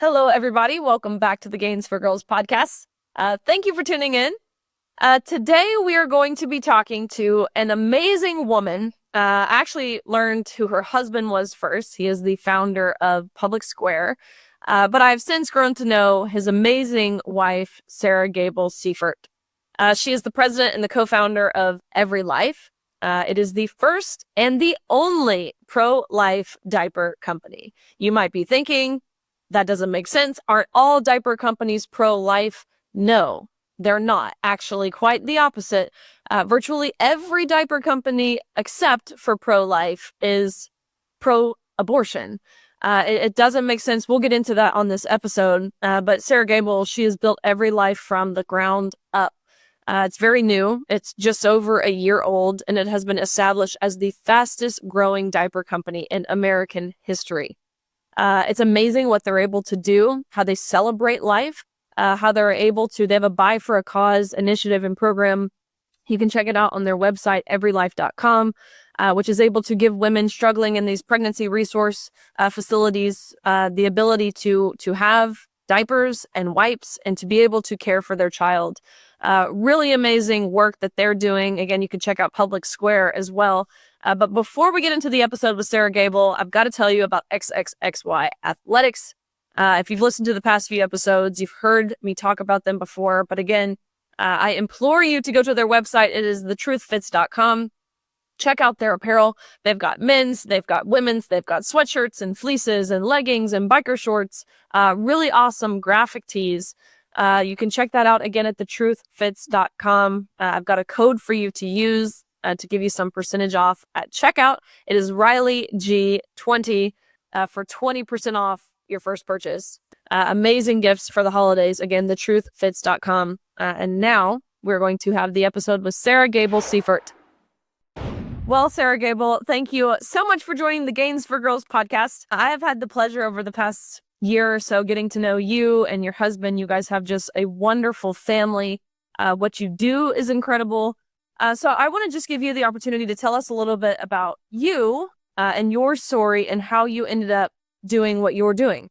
Hello, everybody. Welcome back to the Gains for Girls podcast. Thank you for tuning in. Today, we are going to be talking to an amazing woman. I actually learned who her husband was first. He is the founder of Public Square. But I've since grown to know his amazing wife, Sarah Gabel Seifert. She is the president and the co-founder of Every Life. It is the first and the only pro-life diaper company. You might be thinking, that doesn't make sense. Aren't all diaper companies pro-life? No, they're not. Actually, quite the opposite. Virtually every diaper company, except for pro-life, is pro-abortion. It doesn't make sense. We'll get into that on this episode. But Sarah Gabel, she has built Every Life from the ground up. It's very new. It's just over a year old, and it has been established as the fastest growing diaper company in American history. It's amazing what they're able to do, how they celebrate life, how they're able to, they have a Buy for a Cause initiative and program. You can check it out on their website, everylife.com, which is able to give women struggling in these pregnancy resource facilities the ability to have diapers and wipes and to be able to care for their child. Really amazing work that they're doing. Again, you can check out Public Square as well. But before we get into the episode with Sarah Gabel, I've got to tell you about XXXY Athletics. If you've listened to the past few episodes, you've heard me talk about them before. But again, I implore you to go to their website. It is thetruthfits.com. Check out their apparel. They've got men's, they've got women's, they've got sweatshirts and fleeces and leggings and biker shorts. Really awesome graphic tees. You can check that out again at thetruthfits.com. I've got a code for you to use to give you some percentage off at checkout. It is Riley G20 for 20% off your first purchase. Amazing gifts for the holidays. Again, thetruthfits.com. And now we're going to have the episode with Sarah Gabel Seifert. Well, Sarah Gabel, thank you so much for joining the Gains for Girls podcast. I have had the pleasure over the past year or so getting to know you and your husband. You guys have just a wonderful family. What you do is incredible. So I want to just give you the opportunity to tell us a little bit about you and your story and how you ended up doing what you're doing.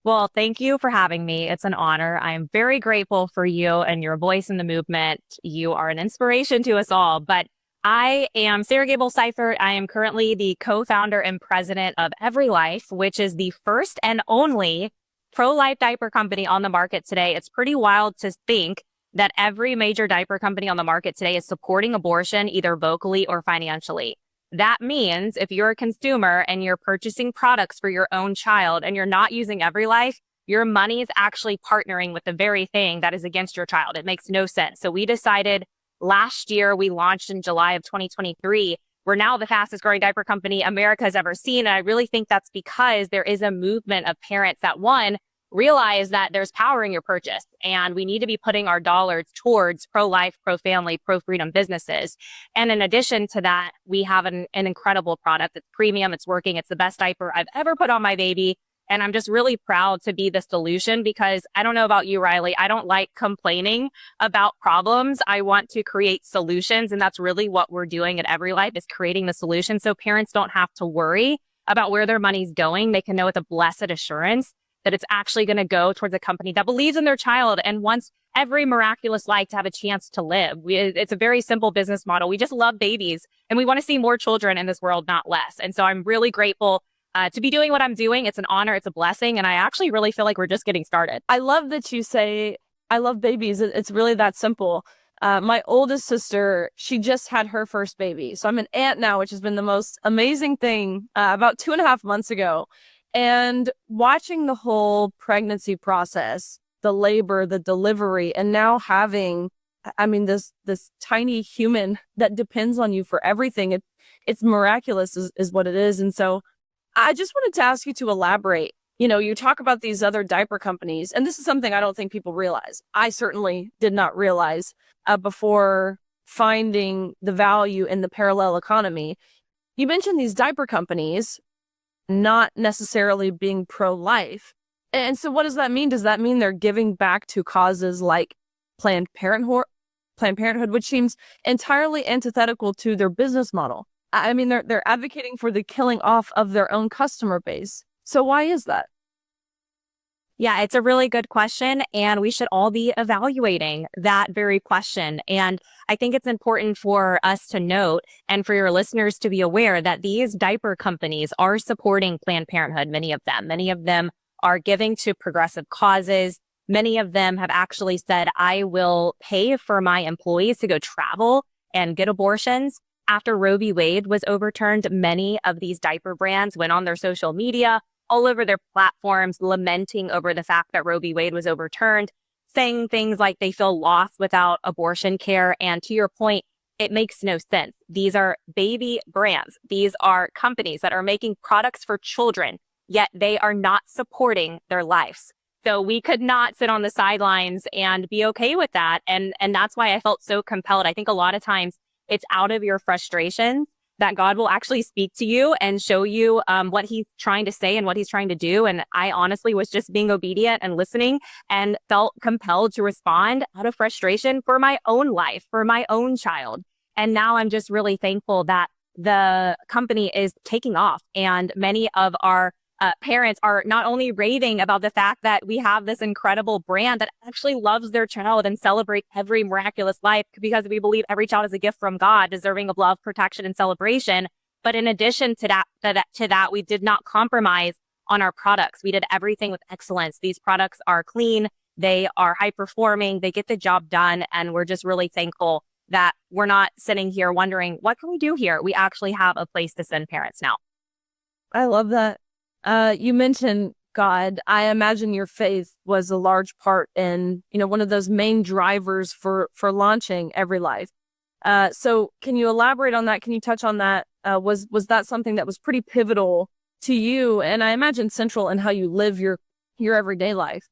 Well, thank you for having me. It's an honor. I'm very grateful for you and your voice in the movement. You are an inspiration to us all. But I am Sarah Gabel Seifert. I am currently the co-founder and president of Every Life, which is the first and only pro-life diaper company on the market today. It's pretty wild to think that every major diaper company on the market today is supporting abortion, either vocally or financially. That means if you're a consumer and you're purchasing products for your own child and you're not using Every Life, your money is actually partnering with the very thing that is against your child. It makes no sense. So we decided last year, we launched in July of 2023. We're now the fastest growing diaper company America has ever seen. And I really think that's because there is a movement of parents that, one, realize that there's power in your purchase and we need to be putting our dollars towards pro-life, pro-family, pro-freedom businesses. And in addition to that, we have an incredible product. It's premium. It's working. It's the best diaper I've ever put on my baby. And I'm just really proud to be the solution because I don't know about you, Riley. I don't like complaining about problems. I want to create solutions. And that's really what we're doing at Every Life, is creating the solution so parents don't have to worry about where their money's going. They can know with a blessed assurance that it's actually going to go towards a company that believes in their child and wants every miraculous life to have a chance to live. It's a very simple business model. We just love babies and we want to see more children in this world, not less. And so I'm really grateful to be doing what I'm doing. It's an honor. It's a blessing. And I actually really feel like we're just getting started. I love that you say, I love babies. It's really that simple. My oldest sister, she just had her first baby. So I'm an aunt now, which has been the most amazing thing about 2.5 months ago. And watching the whole pregnancy process, the labor, the delivery, and now having, this tiny human that depends on you for everything. It's miraculous is what it is. And so I just wanted to ask you to elaborate. You know, you talk about these other diaper companies, and this is something I don't think people realize. I certainly did not realize before finding the value in the parallel economy. You mentioned these diaper companies not necessarily being pro-life. And so what does that mean? Does that mean they're giving back to causes like Planned Parenthood, which seems entirely antithetical to their business model? I mean, they're advocating for the killing off of their own customer base. So why is that? Yeah, it's a really good question, and we should all be evaluating that very question. And I think it's important for us to note and for your listeners to be aware that these diaper companies are supporting Planned Parenthood, many of them. Many of them are giving to progressive causes. Many of them have actually said, I will pay for my employees to go travel and get abortions. After Roe v. Wade was overturned, many of these diaper brands went on their social media all over their platforms, lamenting over the fact that Roe v. Wade was overturned, saying things like they feel lost without abortion care. And to your point, it makes no sense. These are baby brands. These are companies that are making products for children, yet they are not supporting their lives. So we could not sit on the sidelines and be okay with that. And that's why I felt so compelled. I think a lot of times it's out of your frustration that God will actually speak to you and show you what he's trying to say and what he's trying to do. And I honestly was just being obedient and listening and felt compelled to respond out of frustration for my own life, for my own child. And now I'm just really thankful that the company is taking off, and many of our parents are not only raving about the fact that we have this incredible brand that actually loves their child and celebrates every miraculous life, because we believe every child is a gift from God, deserving of love, protection, and celebration. But in addition to that, we did not compromise on our products. We did everything with excellence. These products are clean. They are high performing. They get the job done. And we're just really thankful that we're not sitting here wondering, what can we do here? We actually have a place to send parents now. I love that. You mentioned God. I imagine your faith was a large part in, one of those main drivers for launching Every Life. So can you elaborate on that? Can you touch on that? Was that something that was pretty pivotal to you? And I imagine central in how you live your everyday life.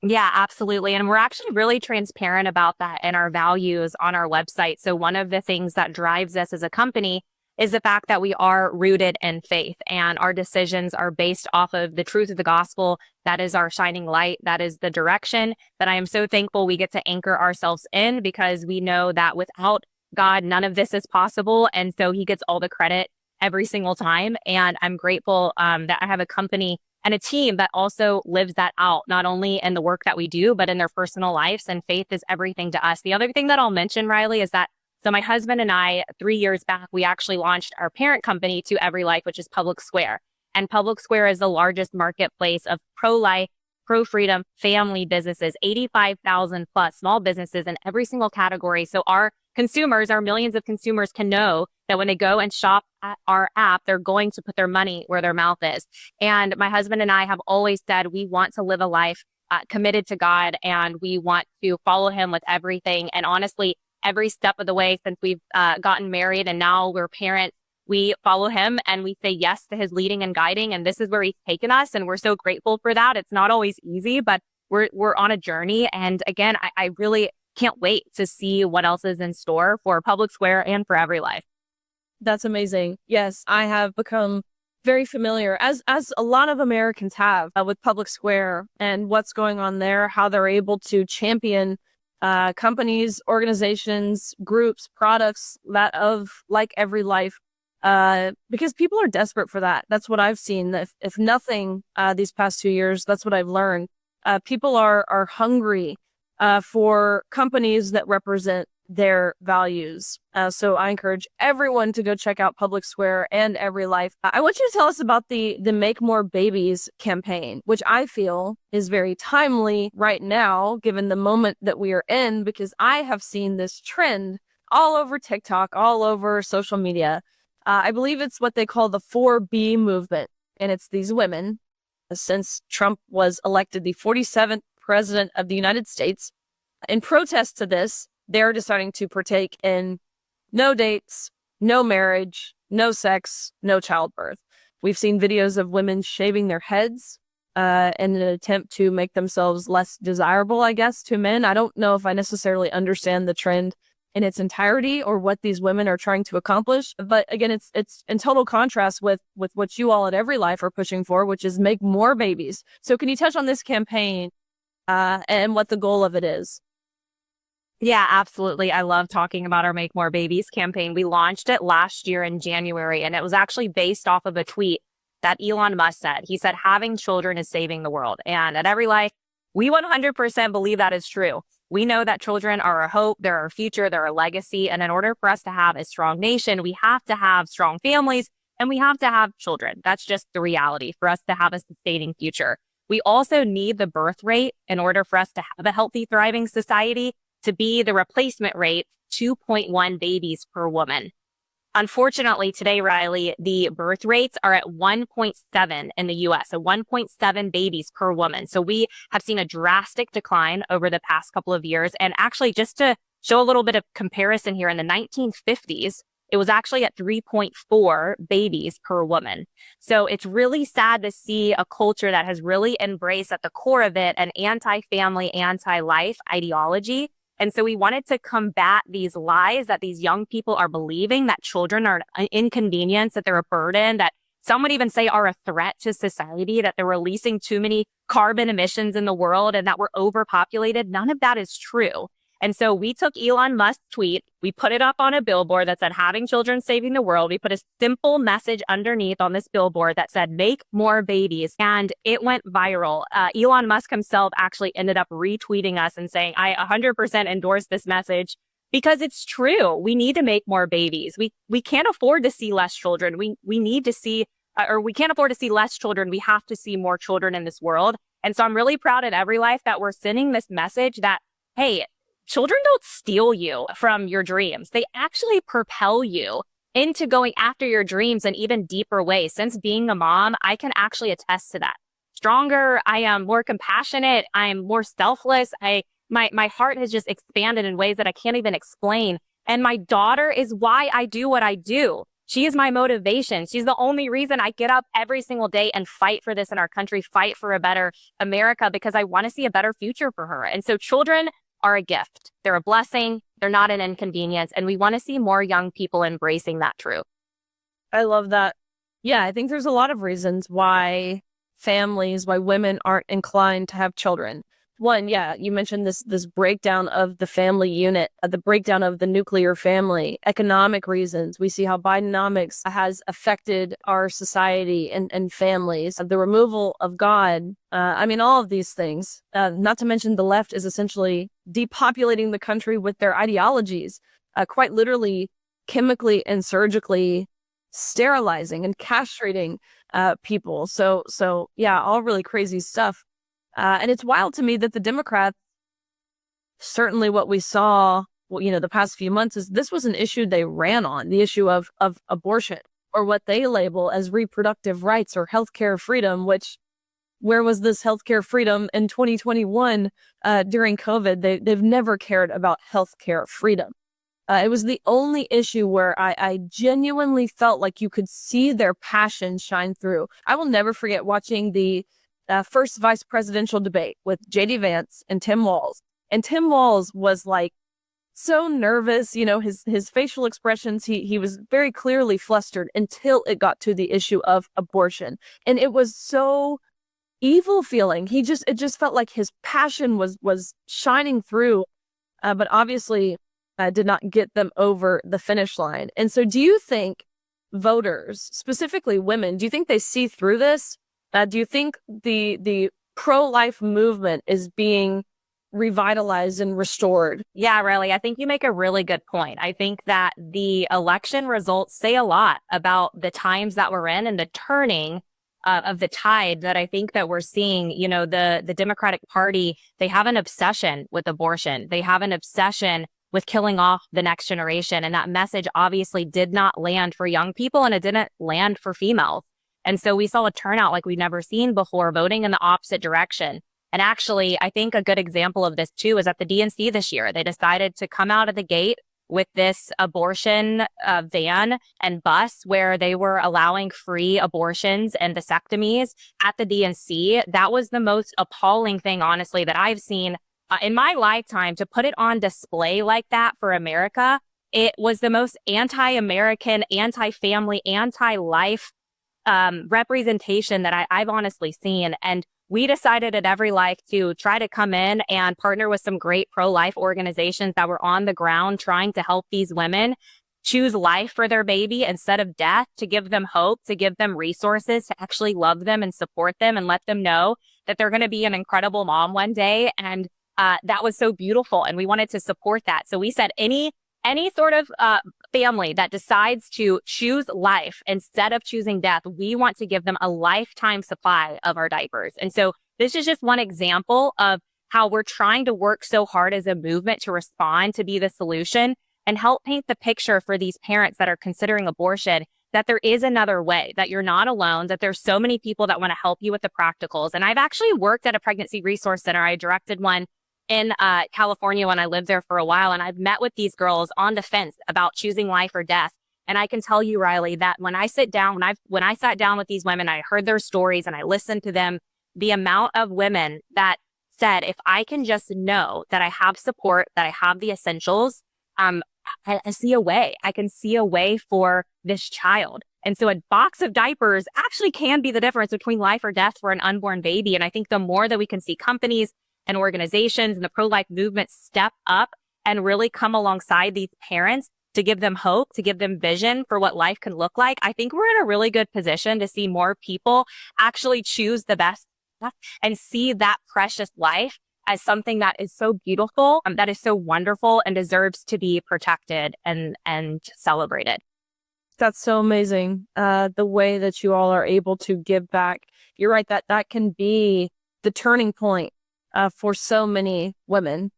Yeah, absolutely. And we're actually really transparent about that in our values on our website. So one of the things that drives us as a company is the fact that we are rooted in faith, and our decisions are based off of the truth of the gospel. That is our shining light. That is the direction that I am so thankful we get to anchor ourselves in, because we know that without God, none of this is possible. And so he gets all the credit every single time. And I'm grateful that I have a company and a team that also lives that out, not only in the work that we do, but in their personal lives. And faith is everything to us. The other thing that I'll mention, Riley, is that so my husband and I, 3 years back, we actually launched our parent company to Every Life, which is Public Square. And Public Square is the largest marketplace of pro-life, pro-freedom family businesses, 85,000 plus small businesses in every single category. So our consumers, our millions of consumers, can know that when they go and shop at our app, they're going to put their money where their mouth is. And my husband and I have always said we want to live a life committed to God, and we want to follow him with everything. And honestly, every step of the way since we've gotten married and now we're parents, we follow him and we say yes to his leading and guiding. And this is where he's taken us. And we're so grateful for that. It's not always easy, but we're on a journey. And again, I really can't wait to see what else is in store for Public Square and for Every Life. That's amazing. Yes, I have become very familiar, as a lot of Americans have, with Public Square and what's going on there, how they're able to champion companies, organizations, groups, products that of like Every Life, because people are desperate for that. That's what I've seen. If nothing, these past 2 years, that's what I've learned. People are hungry for companies that represent their values. So I encourage everyone to go check out Public Square and Every Life. I want you to tell us about the Make More Babies campaign, which I feel is very timely right now, given the moment that we are in, because I have seen this trend all over TikTok, all over social media. I believe it's what they call the 4B movement. And it's these women, since Trump was elected the 47th president of the United States, in protest to this, they're deciding to partake in no dates, no marriage, no sex, no childbirth. We've seen videos of women shaving their heads in an attempt to make themselves less desirable, I guess, to men. I don't know if I necessarily understand the trend in its entirety or what these women are trying to accomplish. But again, it's in total contrast with what you all at Every Life are pushing for, which is make more babies. So can you touch on this campaign and what the goal of it is? Yeah, absolutely. I love talking about our Make More Babies campaign. We launched it last year in January, and it was actually based off of a tweet that Elon Musk said. He said, having children is saving the world. And at Every Life, we 100% believe that is true. We know that children are our hope, they're our future, they're our legacy. And in order for us to have a strong nation, we have to have strong families and we have to have children. That's just the reality for us to have a sustaining future. We also need the birth rate in order for us to have a healthy, thriving society to be the replacement rate, 2.1 babies per woman. Unfortunately, today, Riley, the birth rates are at 1.7 in the US, so 1.7 babies per woman. So we have seen a drastic decline over the past couple of years. And actually, just to show a little bit of comparison here, in the 1950s, it was actually at 3.4 babies per woman. So it's really sad to see a culture that has really embraced at the core of it an anti-family, anti-life ideology. And so we wanted to combat these lies that these young people are believing, that children are an inconvenience, that they're a burden, that some would even say are a threat to society, that they're releasing too many carbon emissions in the world and that we're overpopulated. None of that is true. And so we took Elon Musk's tweet, we put it up on a billboard that said, having children, saving the world. We put a simple message underneath on this billboard that said, make more babies. And it went viral. Elon Musk himself actually ended up retweeting us and saying, I 100% endorse this message because it's true. We need to make more babies. We can't afford to see less children. We need to see, or we can't afford to see less children. We have to see more children in this world. And so I'm really proud at Every Life that we're sending this message that, hey, children don't steal you from your dreams. They actually propel you into going after your dreams in even deeper ways. Since being a mom, I can actually attest to that. Stronger, I am more compassionate, I am more selfless. My heart has just expanded in ways that I can't even explain. And my daughter is why I do what I do. She is my motivation. She's the only reason I get up every single day and fight for this in our country, fight for a better America, because I want to see a better future for her. And so children are a gift. They're a blessing. They're not an inconvenience. And we want to see more young people embracing that truth. I love that. Yeah, I think there's a lot of reasons why women aren't inclined to have children. One, yeah, you mentioned this breakdown of the family unit, the breakdown of the nuclear family, economic reasons. We see how Bidenomics has affected our society and families, the removal of God. All of these things, not to mention the left is essentially depopulating the country with their ideologies, quite literally chemically and surgically sterilizing and castrating people. So yeah, all really crazy stuff. And it's wild to me that the Democrats, certainly what we saw, the past few months, is this was an issue they ran on, the issue of abortion, or what they label as reproductive rights or healthcare freedom, which, where was this healthcare freedom in 2021 during COVID? They've never cared about healthcare freedom. It was the only issue where I genuinely felt like you could see their passion shine through. I will never forget watching the first vice presidential debate with J.D. Vance and Tim Walz. And Tim Walz was like so nervous, his facial expressions, he was very clearly flustered until it got to the issue of abortion. And it was so evil feeling. It just felt like his passion was shining through, but obviously did not get them over the finish line. And so do you think voters, specifically women, do you think they see through this? Do you think the pro-life movement is being revitalized and restored? Yeah, Riley, I think you make a really good point. I think that the election results say a lot about the times that we're in and the turning of the tide that I think that we're seeing. The Democratic Party, they have an obsession with abortion. They have an obsession with killing off the next generation. And that message obviously did not land for young people, and it didn't land for females. And so we saw a turnout like we've never seen before, voting in the opposite direction. And actually, I think a good example of this too is at the DNC this year. They decided to come out of the gate with this abortion van and bus where they were allowing free abortions and vasectomies at the DNC. That was the most appalling thing, honestly, that I've seen in my lifetime. To put it on display like that for America, it was the most anti-American, anti-family, anti-life representation that I've honestly seen. And we decided at Every Life to try to come in and partner with some great pro-life organizations that were on the ground trying to help these women. choose life for their baby instead of death, to give them hope, to give them resources, to actually love them and support them and let them know that they're going to be an incredible mom one day. And that was so beautiful. And we wanted to support that. So we said any sort of family that decides to choose life instead of choosing death, we want to give them a lifetime supply of our diapers. And so this is just one example of how we're trying to work so hard as a movement to respond, to be the solution, and help paint the picture for these parents that are considering abortion, that there is another way, that you're not alone, that there's so many people that want to help you with the practicals. And I've actually worked at a pregnancy resource center. I directed one in California when I lived there for a while. And I've met with these girls on the fence about choosing life or death. And I can tell you, Riley, that when I sat down with these women, I heard their stories and I listened to them, the amount of women that said, if I can just know that I have support, that I have the essentials, I see a way. I can see a way for this child. And so a box of diapers actually can be the difference between life or death for an unborn baby. And I think the more that we can see companies and organizations and the pro-life movement step up and really come alongside these parents to give them hope, to give them vision for what life can look like, I think we're in a really good position to see more people actually choose the best and see that precious life as something that is so beautiful, that is so wonderful and deserves to be protected and celebrated. That's so amazing. The way that you all are able to give back. You're right, that can be the turning point for so many women.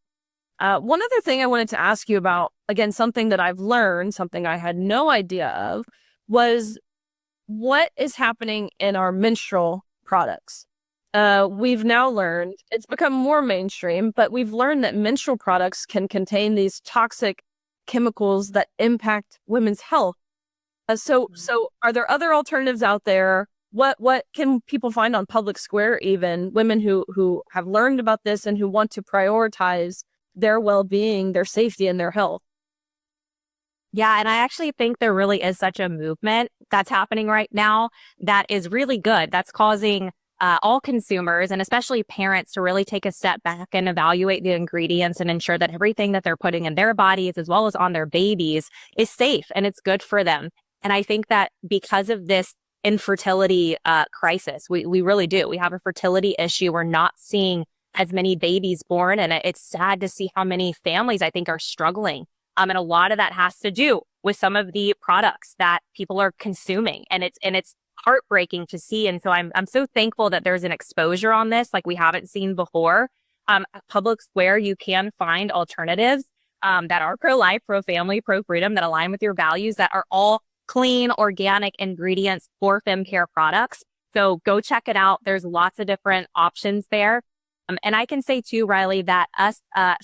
One other thing I wanted to ask you about, again, something that I've learned, something I had no idea of, was what is happening in our menstrual products. We've now learned, it's become more mainstream, but we've learned that menstrual products can contain these toxic chemicals that impact women's health. So are there other alternatives out there? What can people find on public square, even women who have learned about this and who want to prioritize their well-being, their safety, and their health? Yeah, and I actually think there really is such a movement that's happening right now that is really good. That's causing all consumers and especially parents to really take a step back and evaluate the ingredients and ensure that everything that they're putting in their bodies as well as on their babies is safe and it's good for them. And I think that because of this infertility crisis, we really do. We have a fertility issue. We're not seeing as many babies born, and it's sad to see how many families I think are struggling. And a lot of that has to do with some of the products that people are consuming, and it's heartbreaking to see. And so I'm so thankful that there's an exposure on this like we haven't seen before. At Public Square, you can find alternatives that are pro-life, pro-family, pro-freedom, that align with your values, that are all clean, organic ingredients for femcare products. So go check it out. There's lots of different options there. And I can say too, Riley, that us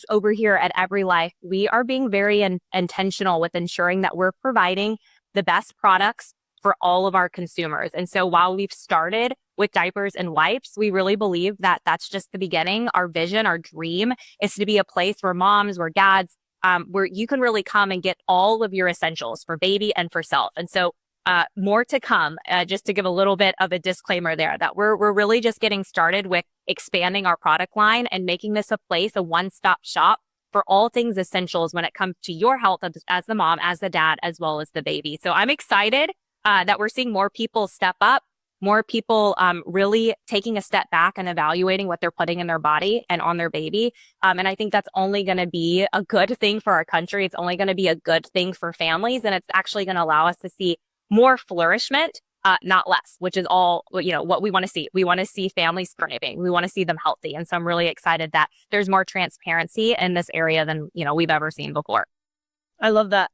over here at Every Life, we are being very intentional with ensuring that we're providing the best products for all of our consumers. And so while we've started with diapers and wipes, we really believe that that's just the beginning. Our vision, our dream is to be a place where moms, where dads, where you can really come and get all of your essentials for baby and for self. And so more to come, just to give a little bit of a disclaimer there, that we're really just getting started with expanding our product line and making this a place, a one-stop shop for all things essentials when it comes to your health as the mom, as the dad, as well as the baby. So I'm excited that we're seeing more people step up, more people really taking a step back and evaluating what they're putting in their body and on their baby. And I think that's only going to be a good thing for our country. It's only going to be a good thing for families. And it's actually going to allow us to see more flourishment, not less, which is all, what we want to see. We want to see families thriving. We want to see them healthy. And so I'm really excited that there's more transparency in this area than, we've ever seen before. I love that.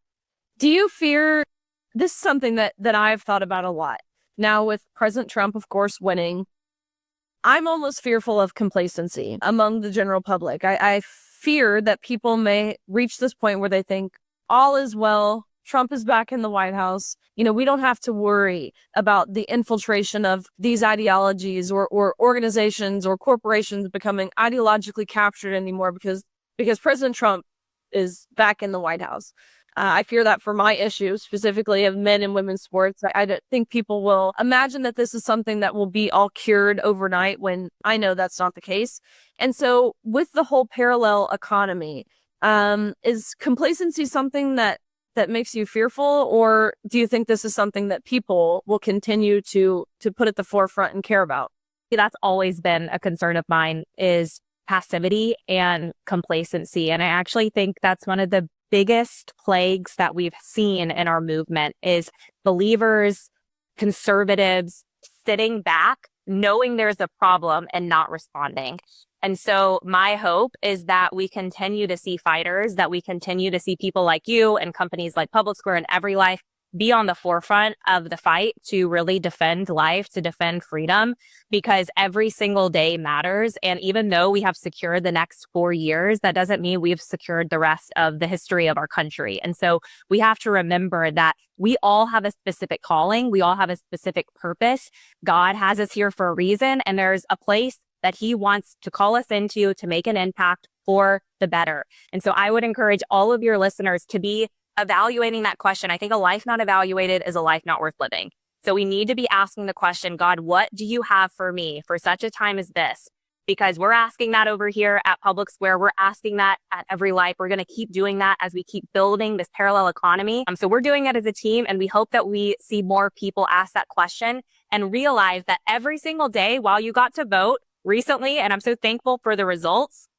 Do you fear, this is something that I've thought about a lot. Now, with President Trump, of course, winning, I'm almost fearful of complacency among the general public. I fear that people may reach this point where they think all is well. Trump is back in the White House. We don't have to worry about the infiltration of these ideologies or organizations or corporations becoming ideologically captured anymore because President Trump is back in the White House. I fear that for my issue, specifically of men and women's sports. I don't think people will imagine that this is something that will be all cured overnight when I know that's not the case. And so with the whole parallel economy, is complacency something that that makes you fearful, or do you think this is something that people will continue to put at the forefront and care about? That's always been a concern of mine, is passivity and complacency. And I actually think that's one of the biggest plagues that we've seen in our movement is believers, conservatives sitting back, knowing there's a problem and not responding. And so my hope is that we continue to see fighters, that we continue to see people like you and companies like Public Square and Every Life be on the forefront of the fight to really defend life, to defend freedom, because every single day matters. And even though we have secured the next 4 years, that doesn't mean we've secured the rest of the history of our country. And so we have to remember that we all have a specific calling. We all have a specific purpose. God has us here for a reason, and there's a place that he wants to call us into to make an impact for the better. And so I would encourage all of your listeners to be evaluating that question. I think a life not evaluated is a life not worth living. So we need to be asking the question, God, what do you have for me for such a time as this? Because we're asking that over here at Public Square. We're asking that at Every Life. We're going to keep doing that as we keep building this parallel economy. So we're doing it as a team, and we hope that we see more people ask that question and realize that every single day while you got to vote recently, and I'm so thankful for the results,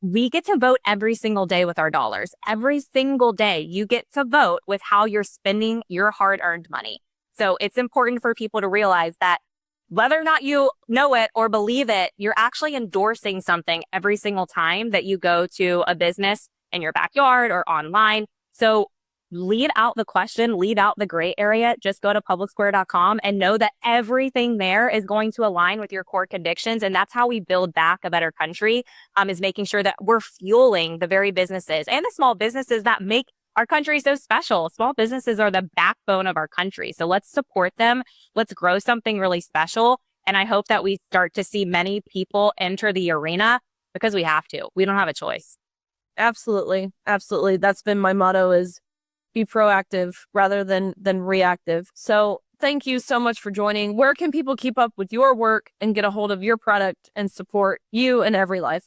we get to vote every single day with our dollars. Every single day you get to vote with how you're spending your hard-earned money. So it's important for people to realize that whether or not you know it or believe it, you're actually endorsing something every single time that you go to a business in your backyard or online. So lead out the question, lead out the gray area. Just go to publicsquare.com and know that everything there is going to align with your core convictions. And that's how we build back a better country, is making sure that we're fueling the very businesses and the small businesses that make our country so special. Small businesses are the backbone of our country. So let's support them. Let's grow something really special. And I hope that we start to see many people enter the arena, because we have to. We don't have a choice. Absolutely. Absolutely. That's been my motto, is be proactive rather than reactive. So thank you so much for joining. Where can people keep up with your work and get a hold of your product and support you and Every Life?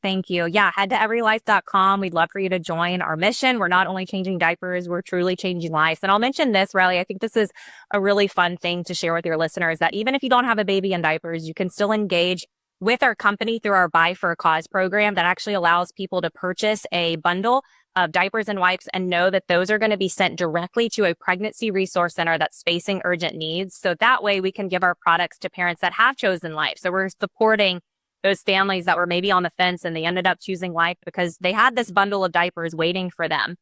Thank you. Yeah, head to everylife.com. We'd love for you to join our mission. We're not only changing diapers, we're truly changing lives. And I'll mention this, Riley, I think this is a really fun thing to share with your listeners, that even if you don't have a baby in diapers, you can still engage with our company through our Buy for a Cause program that actually allows people to purchase a bundle of diapers and wipes and know that those are going to be sent directly to a pregnancy resource center that's facing urgent needs. So that way we can give our products to parents that have chosen life. So we're supporting those families that were maybe on the fence and they ended up choosing life because they had this bundle of diapers waiting for them.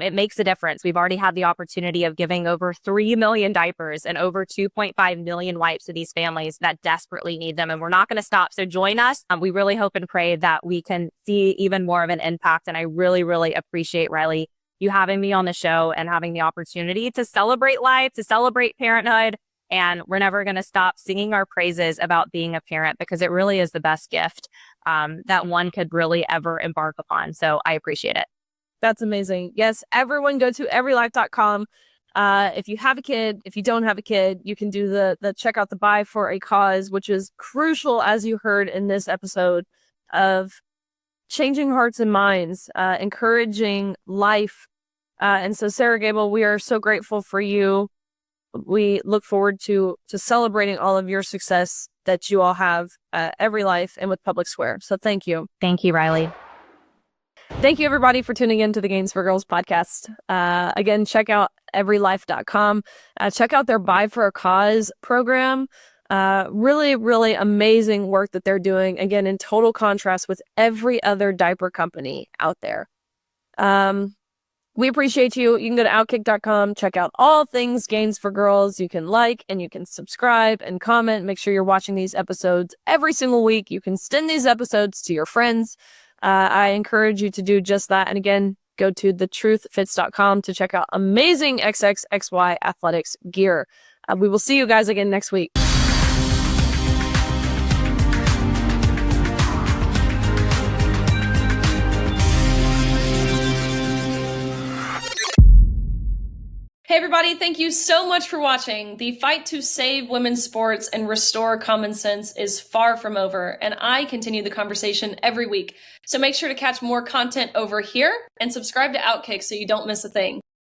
It makes a difference. We've already had the opportunity of giving over 3 million diapers and over 2.5 million wipes to these families that desperately need them. And we're not going to stop. So join us. We really hope and pray that we can see even more of an impact. And I really, really appreciate, Riley, you having me on the show and having the opportunity to celebrate life, to celebrate parenthood. And we're never going to stop singing our praises about being a parent, because it really is the best gift that one could really ever embark upon. So I appreciate it. That's amazing. Yes, everyone go to everylife.com. If you have a kid, if you don't have a kid, you can do the check out the Buy for a Cause, which is crucial, as you heard in this episode, of changing hearts and minds, encouraging life. And so, Sarah Gabel, we are so grateful for you. We look forward to celebrating all of your success that you all have Every Life and with Public Square. So thank you. Thank you, Riley. Thank you, everybody, for tuning in to the Gains for Girls podcast. Again, check out everylife.com. Check out their Buy for a Cause program. Really, really amazing work that they're doing. Again, in total contrast with every other diaper company out there. We appreciate you. You can go to OutKick.com, check out all things Gains for Girls. You can like and you can subscribe and comment. Make sure you're watching these episodes every single week. You can send these episodes to your friends. I encourage you to do just that. And again, go to thetruthfits.com to check out amazing XXXY athletics gear. We will see you guys again next week. Hey everybody, thank you so much for watching. The fight to save women's sports and restore common sense is far from over, and I continue the conversation every week. So make sure to catch more content over here and subscribe to OutKick so you don't miss a thing.